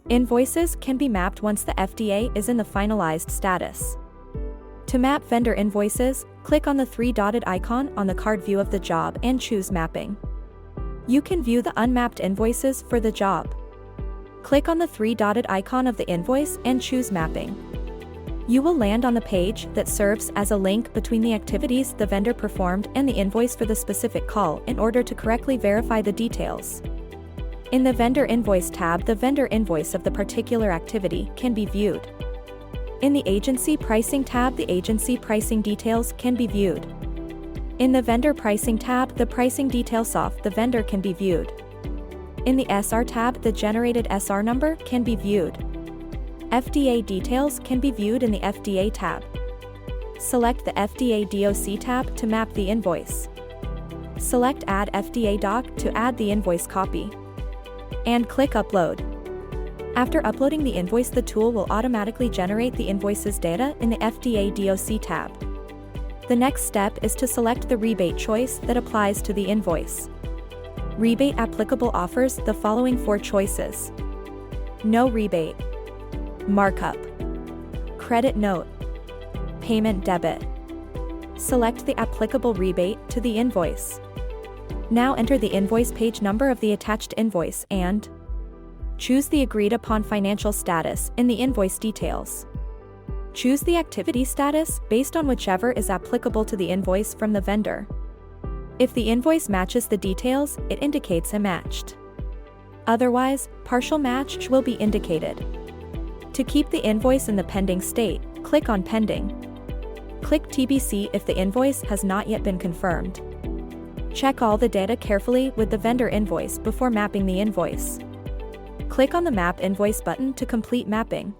Invoices can be mapped once the FDA is in the finalized status. To map vendor invoices, click on the three-dotted icon on the card view of the job and choose Mapping. You can view the unmapped invoices for the job. Click on the three-dotted icon of the invoice and choose Mapping. You will land on the page that serves as a link between the activities the vendor performed and the invoice for the specific call in order to correctly verify the details. In the Vendor Invoice tab, the vendor invoice of the particular activity can be viewed. In the Agency Pricing tab, the agency pricing details can be viewed. In the Vendor Pricing tab, the pricing details of the vendor can be viewed. In the SR tab, the generated SR number can be viewed. FDA details can be viewed in the FDA tab. Select the FDA DOC tab to map the invoice. Select Add FDA Doc to add the invoice copy. And click Upload. After uploading the invoice, the tool will automatically generate the invoice's data in the FDA DOC tab. The next step is to select the rebate choice that applies to the invoice. Rebate applicable offers the following 4 choices: no rebate, markup, credit note, payment debit. Select the applicable rebate to the invoice. Now enter the invoice page number of the attached invoice and choose the agreed upon financial status in the invoice details. Choose the activity status based on whichever is applicable to the invoice from the vendor. If the invoice matches the details, it indicates a matched. Otherwise, partial match will be indicated. To keep the invoice in the pending state, click on Pending. Click TBC if the invoice has not yet been confirmed. Check all the data carefully with the vendor invoice before mapping the invoice. Click on the Map Invoice button to complete mapping.